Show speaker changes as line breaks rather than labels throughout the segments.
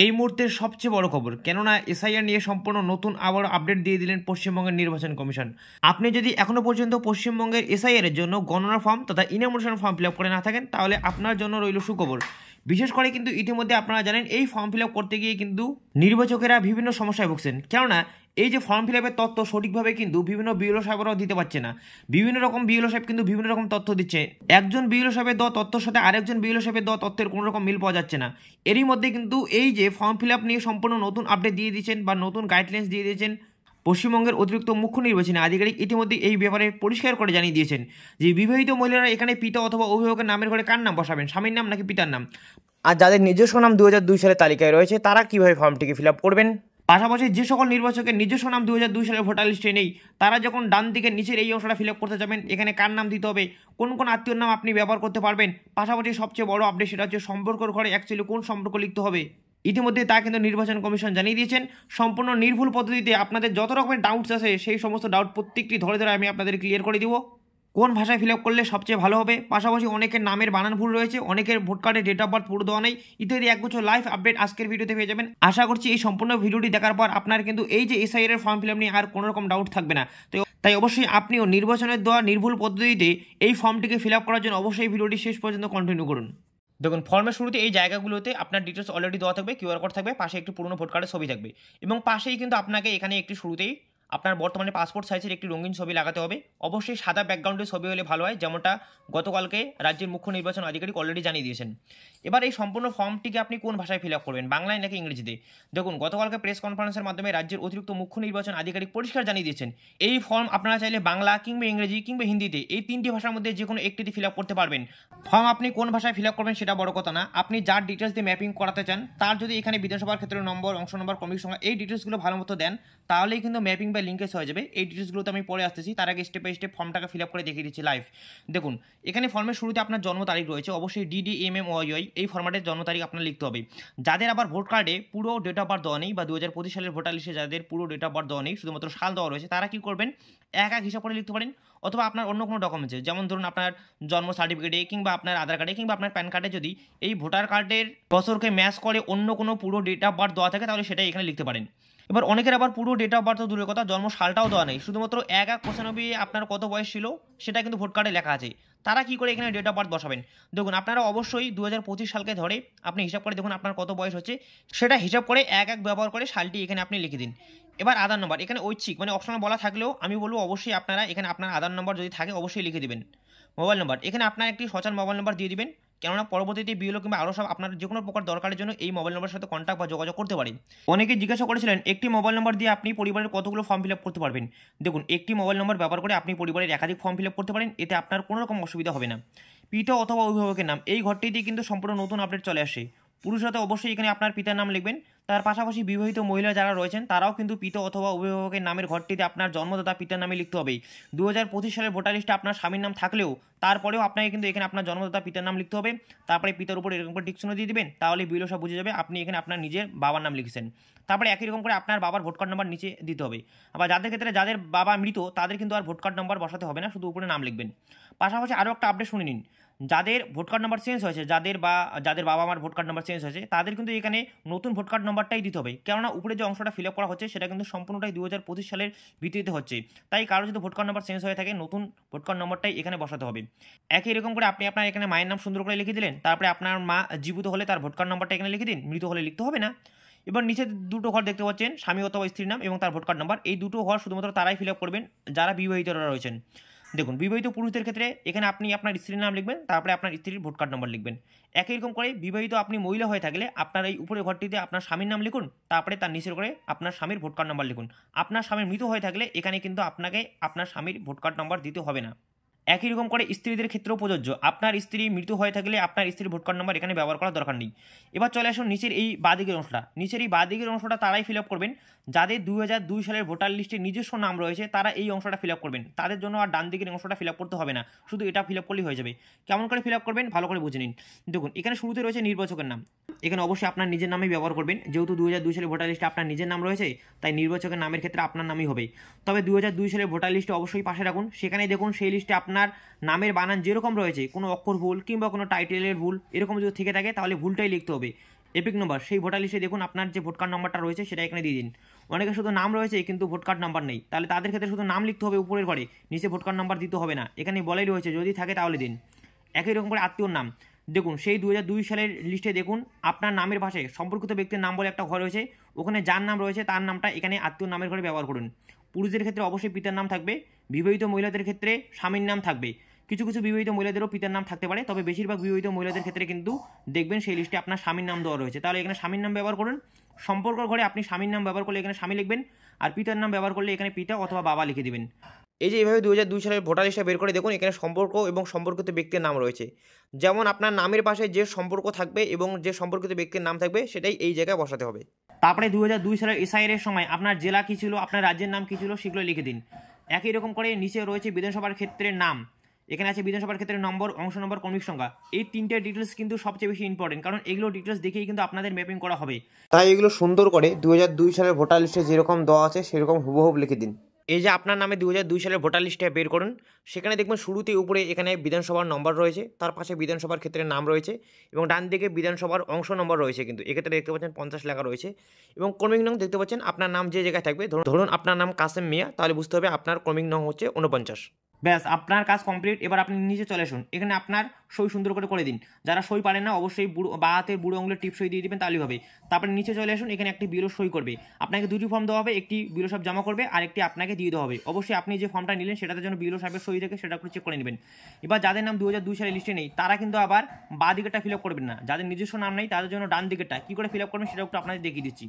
এই মুহূর্তের সবচেয়ে বড় খবর, কেননা এসআইআর নিয়ে সম্পূর্ণ নতুন আবার আপডেট দিয়ে দিলেন পশ্চিমবঙ্গের নির্বাচন কমিশন। আপনি যদি এখনো পর্যন্ত পশ্চিমবঙ্গের এসআইআর এর জন্য গণনা ফর্ম তথা ইনফরমেশন ফর্ম ফিল আপ করে না থাকেন, তাহলে আপনার জন্য রইল সুখবর। বিশেষ করে কিন্তু ইতিমধ্যে আপনারা জানেন এই ফর্ম ফিল আপ করতে গিয়ে কিন্তু নির্বাচকেরা বিভিন্ন সমস্যায় ভুগছেন, কেননা এই যে ফর্ম ফিল আপের তথ্য সঠিকভাবে কিন্তু বিভিন্ন বিএলও সাহেবরাও দিতে পারছে না। বিভিন্ন রকম বিএলও সাহেব কিন্তু বিভিন্ন রকম তথ্য দিচ্ছে, একজন বিএলও সাহেবের দেওয়া তথ্যের সাথে আরেকজন বিএলও সাহেবের দেওয়া তথ্যের কোনো রকম মিল পাওয়া যাচ্ছে না। এরই মধ্যে কিন্তু এই যে ফর্ম ফিল আপ নিয়ে সম্পূর্ণ নতুন আপডেট দিয়ে দিয়েছেন বা নতুন গাইডলাইন্স দিয়ে দিয়েছেন পশ্চিমবঙ্গের অতিরিক্ত মুখ্য নির্বাচনী আধিকারিক ইতিমধ্যে এই ব্যাপারে পরিষ্কার করে জানিয়ে দিয়েছেন যে বিবাহিত মহিলারা এখানে পিতা অথবা অভিভাবকের নামের ঘরে কার নাম বসাবেন, স্বামীর নাম নাকি পিতার নাম, আর যাদের নিজস্ব নাম 2002 সালের তালিকায় রয়েছে তারা কিভাবে ফর্মটিকে ফিল আপ করবেন। পাশাপাশি যে সকল নির্বাচকের নিজস্ব নাম 2002 সালের ভোটার লিস্টে নেই, তারা যখন ডান দিকের নিচের এই অংশটা ফিল আপ করতে যাবেন, এখানে কার নাম দিতে হবে, কোন কোন আত্মীয়র নাম আপনি ব্যবহার করতে পারবেন, পাশাপাশি সবচেয়ে বড় আপডেট সেটা হচ্ছে সম্পর্কর ঘরে অ্যাকচুয়ালি কোন সম্পর্ক লিখতে হবে। ইতিমধ্যে তা কিন্তু নির্বাচন কমিশন জানিয়ে দিয়েছেন। সম্পূর্ণ নির্ভুল পদ্ধতিতে আপনাদের যত রকমের ডাউটস আছে সেই সমস্ত ডাউট প্রত্যেকটি ধরে ধরে আমি আপনাদের ক্লিয়ার করে দিব। কোন ভাষায় ফিল আপ করলে সবচেয়ে ভালো হবে, পাশাপাশি অনেকের নামের বানান ভুল রয়েছে, অনেকের ভোট কার্ডে ডেট অফ বার্থ পুরো দেওয়া নেই, ইত্যাদি একগুচ্ছ লাইভ আপডেট আজকের ভিডিওতে পেয়ে যাবেন। আশা করছি এই সম্পূর্ণ ভিডিওটি দেখার পর আপনার কিন্তু এই যে এসআইআর এর ফর্ম ফিল আপ নিয়ে আর কোনো রকম ডাউট থাকবে না। তাই অবশ্যই আপনিও নির্বাচনের দেওয়া নির্ভুল পদ্ধতিতে এই ফর্মটিকে ফিল আপ করার জন্য অবশ্যই ভিডিওটি শেষ পর্যন্ত কন্টিনিউ করুন। দেখুন, ফর্মের শুরুতে এই জায়গাগুলোতে আপনার ডিটেলস অলরেডি দেওয়া থাকবে, কিউআর কোড থাকবে, পাশে একটি পুরনো ভোট কার্ডের ছবি থাকবে এবং পাশেই কিন্তু আপনাকে এখানে একটি শুরুতেই আপনার বর্তমানে পাসপোর্ট সাইজের একটি রঙিন ছবি লাগাতে হবে। অবশ্যই সাদা ব্যাকগ্রাউন্ডের ছবি হলে ভালো হয়, যেমনটা গতকালকে রাজ্যের মুখ্য নির্বাচন আধিকারিক অলরেডি জানিয়ে দিয়েছেন। এবার এই সম্পূর্ণ ফর্মটিকে আপনি কোন ভাষায় ফিল আপ করবেন, বাংলায় নাকি ইংরেজিতে? দেখুন, গতকালকে প্রেস কনফারেন্সের মাধ্যমে রাজ্যের অতিরিক্ত মুখ্য নির্বাচন আধিকারিক পরিষ্কার জানিয়ে দিয়েছেন এই ফর্ম আপনারা চাইলে বাংলা কিংবা ইংরেজি কিংবা হিন্দিতে এই তিনটি ভাষার মধ্যে যে কোনো একটিতে ফিল আপ করতে পারবেন। ফর্ম আপনি কোন ভাষায় ফিল আপ করবেন সেটা বড় কথা না, আপনি যার ডিটেলস দিয়ে ম্যাপিং করাতে চান তার যদি এখানে বিধানসভার ক্ষেত্রে নম্বর, অংশ নম্বর, ক্রমিক সংখ্যা এই ডিটেলসগুলো ভালো মতো দেন, তাহলেই কিন্তু ম্যাপিং বা লিঙ্কেজ হয়ে যাবে। এই ডিটেলসগুলোতে আমি পরে আসতেছি, তার আগে স্টেপ বাই স্টেপ ফর্মটাকে ফিল আপ করে দেখিয়ে দিচ্ছি লাইভ। দেখুন, এখানে ফর্মের শুরুতে আপনার জন্ম তারিখ রয়েছে, অবশ্যই DDMMYY এই ফর্ম্যাটের জন্ম তারিখ আপনার লিখতে হবে। যাদের আবার ভোট কার্ডে পুরো ডেট অফ বার্থ দেওয়া নেই বা 2025 সালের ভোটার লিস্টে যাদের পুরো ডেট অফ বার্থ দেওয়া নেই, শুধুমাত্র সাল দেওয়া রয়েছে, তারা কি করবেন, এক হিসাব করে লিখতে পারেন। অথবা আপনার অন্য কোনো ডকুমেন্টসে, যেমন ধরুন আপনার জন্ম সার্টিফিকেটে কিংবা আপনার আধার কার্ডে কিংবা আপনার প্যান কার্ডে যদি এই ভোটার কার্ডের বছরকে ম্যাচ করে অন্য কোনো পুরো ডেট অফ বার্থ দেওয়া থাকে তাহলে সেটাই এখানে লিখতে পারেন। এবার অনেকের আবার পুরো ডেট অফ বার্থ দূরের কথা, জন্ম সালটাও দেওয়া নেই, শুধুমাত্র 1/1/95 আপনার কত বয়স ছিল সেটা কিন্তু ভোট কার্ডে লেখা আছে, তারা কি করে এখানে ডেট অফ বার্থ বসাবেন? দেখুন, আপনারা অবশ্যই 2025 সালকে ধরে আপনি হিসাব করে দেখুন আপনার কত বয়স হচ্ছে, সেটা হিসাব করে 1/1 ব্যবহার করে সালটি এখানে আপনি লিখে দিন। এবার আধার নম্বর এখানে ঐচ্ছিক মানে অপশনাল বলা থাকলেও আমি বলবো অবশ্যই আপনারা এখানে আপনার আধার নম্বর যদি থাকে অবশ্যই লিখে দিবেন। মোবাইল নম্বর এখানে আপনার একটি সচল মোবাইল নম্বর দিয়ে দিবেন, কেননা পরবর্তীতে বিএলও কিংবা আরও সব আপনার যে কোনো প্রকার দরকারের জন্য এই মোবাইল নম্বরের সাথে কন্ট্যাক্ট বা যোগাযোগ করতে পারেন। অনেকে জিজ্ঞাসা করেছিলেন একটি মোবাইল নম্বর দিয়ে আপনি পরিবারের কতগুলো ফর্ম ফিল আপ করতে পারবেন। দেখুন, একটি মোবাইল নম্বর ব্যবহার করে আপনি পরিবারের একাধিক ফর্ম ফিল আপ করতে পারেন, এতে আপনার কোনো রকম অসুবিধা হবে না। পিতা অথবা অভিভাবকের নাম এই ঘরটিতে কিন্তু সম্পূর্ণ নতুন আপডেট চলে আসে। পুরুষরা অবশ্যই এখানে আপনার পিতার নাম লিখবেন, তার পাশাপাশি বিবাহিত মহিলা যারা রয়েছেন তারাও কিন্তু পিতা অথবা অভিভাবকের নামের ঘরটিতে আপনার জন্মদাতা পিতার নামে লিখতে হবে। 2025 সালের ভোটার লিস্টে আপনার স্বামীর নাম থাকলেও তারপরেও আপনাকে কিন্তু এখানে আপনার জন্মদাতা পিতার নাম লিখতে হবে, তারপরে পিতার উপর এরকম করে টিক চিহ্ন দিয়ে দিবেন, তাহলে বিএলও সব বুঝে যাবে আপনি এখানে আপনার নিজের বাবার নাম লিখেছেন। তারপরে একই রকম করে আপনার বাবার ভোট কার্ড নাম্বার নিচে দিতে হবে। আবার যাদের ক্ষেত্রে যাদের বাবা মৃত তাদের কিন্তু আর ভোট কার্ড নাম্বার বসাতে হবে না, শুধু উপরে নাম লিখবেন। পাশাপাশি আরও একটা আপডেট শুনে নিন, যাদের ভোট কার্ড নাম্বার চেঞ্জ হয়েছে, যাদের বাবা মার ভোট কার্ড নাম্বার চেঞ্জ হয়েছে তাদের কিন্তু এখানে নতুন ভোট কার্ড নাম্বারটাই দিতে হবে, কেননা উপরে যে অংশটা ফিল আপ করা হচ্ছে সেটা কিন্তু সম্পূর্ণটাই 2025 সালের ভিত্তিতে হচ্ছে। তাই কারো যদি ভোট কার্ড নাম্বার চেঞ্জ হয়ে থাকে নতুন ভোট কার্ড নাম্বারটাই এখানে বসাতে হবে। একই রকম করে আপনি আপনার এখানে মায়ের নাম সুন্দর করে লিখে দিলেন, তারপরে আপনার মা জীবিত হলে তার ভোট কার্ড নাম্বারটা এখানে লিখে দিন, মৃত হলে লিখতে হবে না। এবার নিচে দুটো ঘর দেখতে পাচ্ছেন, স্বামী অথবা স্ত্রীর নাম এবং তার ভোট কার্ড নাম্বার, এই দুটো ঘর শুধুমাত্র তারাই ফিল আপ করবেন যারা বিবাহিতরা রয়েছেন। দেখুন, বিবাহিত পুরুষদের ক্ষেত্রে এখানে আপনি আপনার স্ত্রীর নাম লিখবেন, তারপরে আপনার স্ত্রীর ভোট কার্ড নাম্বার লিখবেন। একই রকম করে বিবাহিত আপনি মহিলা হয়ে থাকলে আপনার এই উপরের ঘরটিতে আপনার স্বামীর নাম লিখুন, তারপরে তার নিচের করে আপনার স্বামীর ভোট কার্ড নাম্বার লিখুন। আপনার স্বামীর মৃত হয়ে থাকলে এখানে কিন্তু আপনাকে আপনার স্বামীর ভোট কার্ড নাম্বার দিতে হবে না। একই রকম করে স্ত্রীদের ক্ষেত্রেও প্রযোজ্য, আপনার স্ত্রী মৃত হয়ে থাকলে আপনার স্ত্রীর ভোট কার্ড নাম্বার এখানে ব্যবহার করার দরকার নেই। এবার চলে আসুন নিচের এই বাঁদিকের অংশটা, নিচের এই বাঁদিকের অংশটা তারাই ফিল আপ করবেন যাদের 2002 সালের ভোটার লিস্টে নিজস্ব নাম রয়েছে, তারা এই অংশটা ফিল আপ করবেন, তাদের জন্য আর ডান দিকের অংশটা ফিল আপ করতে হবে না, শুধু এটা ফিল আপ করলেই হয়ে যাবে। কেমন করে ফিল আপ করবেন ভালো করে বুঝে নিন। দেখুন, এখানে শুরুতে রয়েছে নির্বাচকের নাম, এখানে অবশ্যই আপনার নিজের নামই ব্যবহার করবেন, যেহেতু 2002 সালের ভোটার লিস্টে আপনার নিজের নাম রয়েছে তাই নির্বাচকের নামের ক্ষেত্রে আপনার নামই হবে। তবে 2002 সালের ভোটার লিস্টে অবশ্যই পাশে রাখুন, সেখানে দেখুন সেই লিস্টে আপনার নামের বানান যেরকম রয়েছে কোনো অক্ষর ভুল কিংবা কোনো টাইটেলের ভুল এরকম যদি থেকে থাকে তাহলে ভুলটাই লিখতে হবে। এপিক নম্বর সেই ভোটার লিস্টে দেখুন আপনার যে ভোট কার্ড নম্বরটা রয়েছে সেটা এখানে দিয়ে দিন। অনেকে শুধু নাম রয়েছে কিন্তু ভোট কার্ড নাম্বার নেই, তাহলে তাদের ক্ষেত্রে শুধু নাম লিখতে হবে উপরের ঘরে, নিচে ভোট কার্ড নাম্বার দিতে হবে না, এখানে বলাই রয়েছে যদি থাকে তাহলে দিন। একই রকম করে আত্মীয়র নাম দেখুন, সেই 2002 সালের লিস্টে দেখুন আপনার নামের পাশে সম্পর্কিত ব্যক্তির নাম বলে একটা ঘর রয়েছে, ওখানে যার নাম রয়েছে তার নামটা এখানে আত্মীয় নামের ঘরে ব্যবহার করুন। পুরুষদের ক্ষেত্রে অবশ্যই পিতার নাম থাকবে, বিবাহিত মহিলাদের ক্ষেত্রে স্বামীর নাম থাকবে। কিছু কিছু বিবাহিত মহিলাদেরও পিতার নাম থাকতে পারে, তবে বেশিরভাগ বিবাহিত মহিলাদের ক্ষেত্রে কিন্তু দেখবেন সেই লিস্টে আপনার স্বামীর নাম দেওয়া রয়েছে, তাহলে এখানে স্বামীর নাম ব্যবহার করুন। সম্পর্ক ঘরে আপনি স্বামীর নাম ব্যবহার করলে এখানে স্বামী লিখবেন, আর পিতার নাম ব্যবহার করলে এখানে পিতা অথবা বাবা লিখে দেবেন। এই যে এইভাবে 2002 সালের ভোটার লিস্টটা বের করে দেখুন, এখানে সম্পর্ক এবং সম্পর্কিত ব্যক্তির নাম রয়েছে। যেমন আপনার নামের পাশে যে সম্পর্ক থাকবে এবং যে সম্পর্কিত ব্যক্তির নাম থাকবে সেটাই এই জায়গায় বসাতে হবে। তারপরে 2002 সালের এসআইআর এর সময় আপনার জেলা কী ছিল, আপনার রাজ্যের নাম কী ছিল সেগুলো লিখে দিন। একই রকম করে নিচে রয়েছে বিধানসভার ক্ষেত্রের নাম, এখানে আছে বিধানসভার ক্ষেত্রে নম্বর, অংশ নম্বর, ক্রমিক সংখ্যা। এই তিনটে ডিটেলস কিন্তু সবচেয়ে বেশি ইম্পর্টেন্ট, কারণ এগুলো ডিটেলস দেখেই কিন্তু আপনাদের ম্যাপিং করা হবে। তাই এগুলো সুন্দর করে 2002 সালের ভোটার লিস্টে যেরকম দেওয়া আছে সেরকম হুবহু লিখে দিন। এই যে আপনার নামে 2002 সালের ভোটার লিস্টে বের করুন, সেখানে দেখবেন শুরুতে উপরে এখানে বিধানসভার নম্বর রয়েছে, তার পাশে বিধানসভার ক্ষেত্রে নাম রয়েছে এবং ডান দিকে বিধানসভার অংশ নম্বর রয়েছে, কিন্তু এক্ষেত্রে দেখতে পাচ্ছেন 50 লেখা রয়েছে এবং ক্রমিক নং দেখতে পাচ্ছেন আপনার নাম যে জায়গায় থাকবে, ধরুন আপনার নাম কাসেম মিয়া, তাহলে বুঝতে হবে আপনার ক্রমিক নং হচ্ছে 49। ব্যাস আপনার কাজ কমপ্লিট। এবার আপনি নিচে চলে আসুন, এখানে আপনার সই সুন্দর করে দিন। যারা সই পারেন না অবশ্যই বা হাতের বুড়ো আঙুলের টিপ সই দিয়ে দিবেন, তাহলেই হবে। তারপরে নিচে চলে আসুন, এখানে একটি বিলো সই করবে, আপনাকে দুটি ফর্ম দেওয়া হবে, একটি বিলো সাহেব জমা করবে আর একটি আপনাকে দিয়ে দেওয়া হবে। অবশ্যই আপনি যে ফর্মটা নিলেন সেটাতে যেন বিলো সাহেবের সই থাকে সেটা একটু চেক করে নেবেন। এবার যাদের নাম 2002 সালের লিস্টে নেই তারা কিন্তু আবার বাঁ দিকেরটা ফিল আপ করবেন না, যাদের নিজস্ব নাম নেই তাদের জন্য ডান দিকেরটা কী করে ফিল আপ করবেন সেটা একটু আপনাদের দেখিয়ে দিচ্ছি।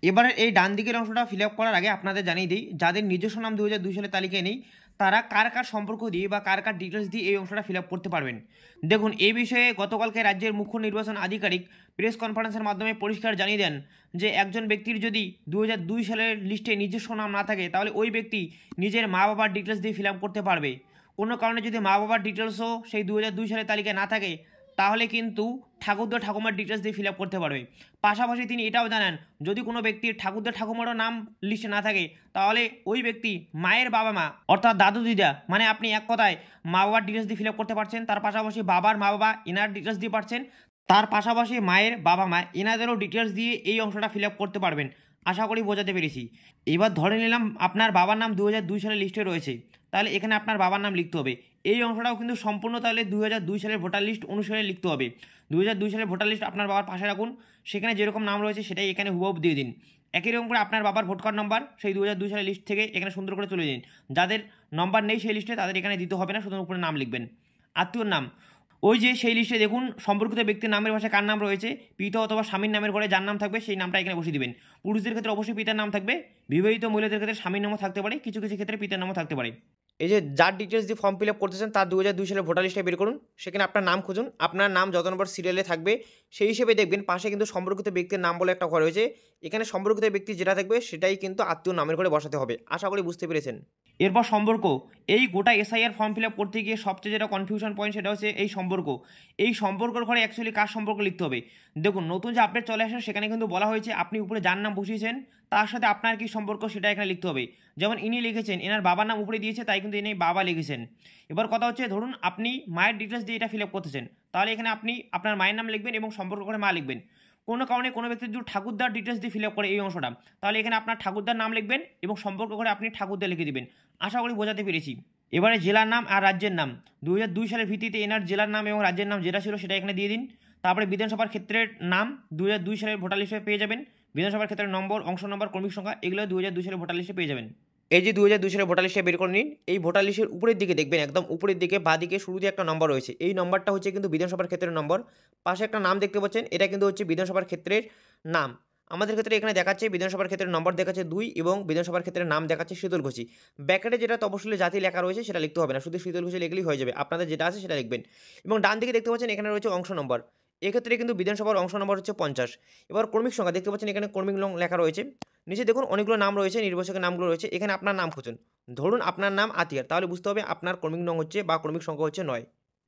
এবারে এই ডান দিকের অংশটা ফিল আপ করার আগে আপনাদের জানিয়ে দিই, যাদের নিজস্ব নাম 2002 সালের তালিকায় নেই তারা কার কার সম্পর্ক দিয়ে বা কার কার ডিটেলস দিয়ে এই অংশটা ফিল আপ করতে পারবেন। দেখুন এই বিষয়ে গতকালকে রাজ্যের মুখ্য নির্বাচন আধিকারিক প্রেস কনফারেন্সের মাধ্যমে পরিষ্কার জানিয়ে দেন যে একজন ব্যক্তির যদি 2002 সালের লিস্টে নিজস্ব নাম না থাকে তাহলে ওই ব্যক্তি নিজের মা বাবার ডিটেলস দিয়ে ফিল আপ করতে পারবে। কোনো কারণে যদি মা বাবার ডিটেলসও সেই 2002 সালের তালিকায় না থাকে তাহলে কিন্তু ঠাকুরদা ঠাকুমার ডিটেলস দিয়ে ফিল আপ করতে পারবে। পাশাপাশি তিনি এটাও জানান যদি কোনো ব্যক্তির ঠাকুরদা ঠাকুমারও নাম লিস্টে না থাকে তাহলে ওই ব্যক্তি মায়ের বাবা মা অর্থাৎ দাদু দিদা মানে আপনি এক কথায় মা বাবার ডিটেলস দিয়ে ফিল আপ করতে পারছেন, তার পাশাপাশি বাবার মা বাবা এনার ডিটেলস দিয়ে পারছেন, তার পাশাপাশি মায়ের বাবা মা এনাদেরও ডিটেলস দিয়ে এই অংশটা ফিল আপ করতে পারবেন। আশা করি বোঝাতে পেরেছি। এবার ধরে নিলাম আপনার বাবার নাম 2002 সালের লিস্টে রয়েছে, তাহলে এখানে আপনার বাবার নাম লিখতে হবে। এই অংশটাও কিন্তু সম্পূর্ণ তাহলে 2002 সালের ভোটার লিস্ট অনুসারে লিখতে হবে। 2002 সালের ভোটার লিস্ট আপনার বাবার পাশে রাখুন, সেখানে যেরকম নাম রয়েছে সেটাই এখানে হুবহু দিয়ে দিন। একই রকম করে আপনার বাবার ভোট কার্ড নম্বর সেই 2002 সালের লিস্ট থেকে এখানে সুন্দর করে তুলে দিন। যাদের নম্বর নেই সেই লিস্টে তাদের এখানে দিতে হবে না, শুধু উপরে নাম লিখবেন। আত্মীয়র নাম ওই যে সেই লিস্টে দেখুন সম্পর্কিত ব্যক্তির নামের পাশে কার নাম রয়েছে, পিতা অথবা স্বামীর নামের ঘরে যার নাম থাকবে সেই নামটা এখানে বসিয়ে দিবেন। পুরুষদের ক্ষেত্রে অবশ্যই পিতার নাম থাকবে, বিবাহিত মহিলাদের ক্ষেত্রে স্বামীর নামও থাকতে পারে, কিছু কিছু ক্ষেত্রে পিতার নামও থাকতে পারে। এই যে যার ডিটেলস দিয়ে ফর্ম ফিল আপ করতেছেন তার 2002 সালের ভোটার লিস্টে বের করুন, সেখানে আপনার নাম খুঁজুন, আপনার নাম যত নম্বর সিরিয়ালে থাকবে সেই হিসেবে দেখবেন পাশে কিন্তু সম্পর্কিত ব্যক্তির নাম বলে একটা ঘর রয়েছে, এখানে সম্পর্কিত ব্যক্তি যেটা থাকবে সেটাই কিন্তু আত্মীয় নামের ঘরে বসাতে হবে। আশা করি বুঝতে পেরেছেন। এরপর সম্পর্ক, এই গোটা এসআইআর ফর্ম ফিল আপ করতে গিয়ে সবচেয়ে যেটা কনফিউশন পয়েন্ট সেটা হচ্ছে এই সম্পর্ক। এই সম্পর্কের ঘরে অ্যাকচুয়ালি কার সম্পর্ক লিখতে হবে। দেখুন নতুন যে আপডেট চলে আসে সেখানে কিন্তু বলা হয়েছে আপনি উপরে যার নাম বসিয়েছেন তার সাথে আপনার কি সম্পর্ক সেটা এখানে লিখতে হবে। যেমন ইনি লিখেছেন এনার বাবার নাম উপরে দিয়েছে তাই কিন্তু ইনি বাবা লিখেছেন। এবার কথা হচ্ছে ধরুন আপনি মায়ের ডিটেলস দিয়ে এটা ফিল আপ করতেছেন, তাহলে এখানে আপনি আপনার মায়ের নাম লিখবেন এবং সম্পর্ক করে মা লিখবেন। কোনো কারণে কোনো ব্যক্তি যদি ঠাকুরদার ডিটেলস দিয়ে ফিল আপ করে এই অংশটা, তাহলে এখানে আপনার ঠাকুরদার নাম লিখবেন এবং সম্পর্ক করে আপনি ঠাকুরদা লিখে দিবেন। আশা করি বোঝাতে পেরেছি। এবারে জেলার নাম আর রাজ্যের নাম 2002 সালের ভিত্তিতে এনার জেলার নাম এবং রাজ্যের নাম যেটা ছিল সেটা এখানে দিয়ে দিন। তারপরে বিধানসভার ক্ষেত্রের নাম 2002 সালের ভোটার লিস্টে পেয়ে যাবেন, বিধানসভার ক্ষেত্রের নম্বর, অংশ নম্বর, ক্রমিক সংখ্যা এগুলো 2002 সালের ভোটার লিস্টে পেয়ে যাবেন। এই যে 2002 সালের ভোটার লিস্টে বের করে নিন, এই ভোটার লিস্টের উপরের দিকে দেখবেন একদম উপরের দিকে বাঁ দিকে শুরুতে একটা নম্বর রয়েছে, এই নম্বরটা হচ্ছে কিন্তু বিধানসভার ক্ষেত্রের নম্বর। পাশে একটা নাম দেখতে পাচ্ছেন, এটা কিন্তু হচ্ছে বিধানসভার ক্ষেত্রের নাম। আমাদের ক্ষেত্রে এখানে দেখাচ্ছে বিধানসভার ক্ষেত্রের নম্বর দেখাচ্ছে 2 এবং বিধানসভার ক্ষেত্রের নাম দেখাচ্ছে শীতল ঘোষী। ব্যাকেটে যেটা তপশিলি জাতি লেখা রয়েছে সেটা লিখতে হবে না, শুধু শীতল ঘোষী লিখলেই হয়ে যাবে, আপনাদের যেটা আছে সেটা লিখবেন। এবং ডান দিকে দেখতে পাচ্ছেন এখানে রয়েছে অংশ নম্বর, এক্ষেত্রে কিন্তু বিধানসভার অংশ নম্বর হচ্ছে 50। এবার ক্রমিক সংখ্যা দেখতে পাচ্ছেন এখানে ক্রমিক নং লেখা রয়েছে, নিচে দেখুন অনেকগুলো নাম রয়েছে, নির্বাচকের নামগুলো রয়েছে, এখানে আপনার নাম খুঁজুন। ধরুন আপনার নাম আতিয়ার, তাহলে বুঝতে হবে আপনার ক্রমিক নং হচ্ছে বা ক্রমিক সংখ্যা হচ্ছে 9।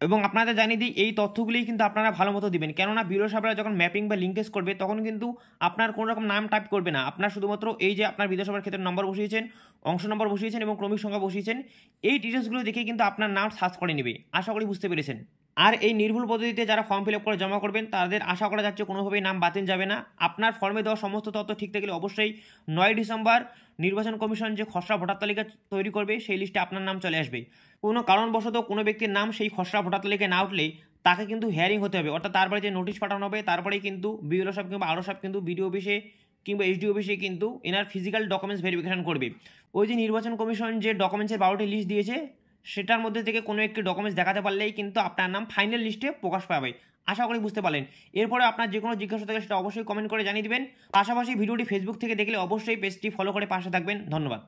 এবং আপনাদের জানিয়ে দিই এই তথ্যগুলি কিন্তু আপনারা ভালো মতো দিবেন, কেননা বিরো সাহেবরা যখন ম্যাপিং বা লিঙ্কেজ করবে তখন কিন্তু আপনার কোনো রকম নাম টাইপ করবে না, আপনার শুধুমাত্র এই যে আপনার বিধানসভার ক্ষেত্রে নম্বর বসিয়েছেন, অংশ নম্বর বসিয়েছেন এবং ক্রমিক সংখ্যা বসিয়েছেন, এই ডিটেলসগুলো দেখে কিন্তু আপনার নাম সার্চ করে নেবে। আশা করি বুঝতে পেরেছেন। আর এই নির্ভুল পদ্ধতিতে যারা ফর্ম ফিল আপ করে জমা করবেন তাদের আশা করা যাচ্ছে কোনোভাবেই নাম বাতিল যাবে না। আপনার ফর্মে দেওয়া সমস্ত তথ্য ঠিক থাকলে অবশ্যই 9 ডিসেম্বর নির্বাচন কমিশন যে খসড়া ভোটার তালিকা তৈরি করবে সেই লিস্টে আপনার নাম চলে আসবে। কোনো কারণবশত কোনো ব্যক্তির নাম সেই খসড়া ভোটার তালিকায় না উঠলে তাকে কিন্তু হিয়ারিং হতে হবে, অর্থাৎ তারপরে যে নোটিশ পাঠানো হবে তারপরেই কিন্তু বিএলও সাহেব কিংবা আরও সাহেব কিন্তু বিডিও অফিসে কিংবা এইচডি অফিসে কিন্তু এনার ফিজিক্যাল ডকুমেন্টস ভেরিফিকেশন করবে। ওই যে নির্বাচন কমিশন যে ডকুমেন্টসের 12টি লিস্ট দিয়েছে সেটার মধ্যে থেকে কোনো একটি ডকুমেন্টস দেখাতে পারলেই কিন্তু আপনার নাম ফাইনাল লিস্টে প্রকাশ পাবে। আশা করি বুঝতে পারলেন। এরপরে আপনার যে কোনো জিজ্ঞাসা থাকলে সেটা অবশ্যই কমেন্ট করে জানিয়ে দিবেন। পাশাপাশি ভিডিওটি ফেসবুক থেকে দেখলে অবশ্যই পেজটি ফলো করে পাশে থাকবেন। ধন্যবাদ।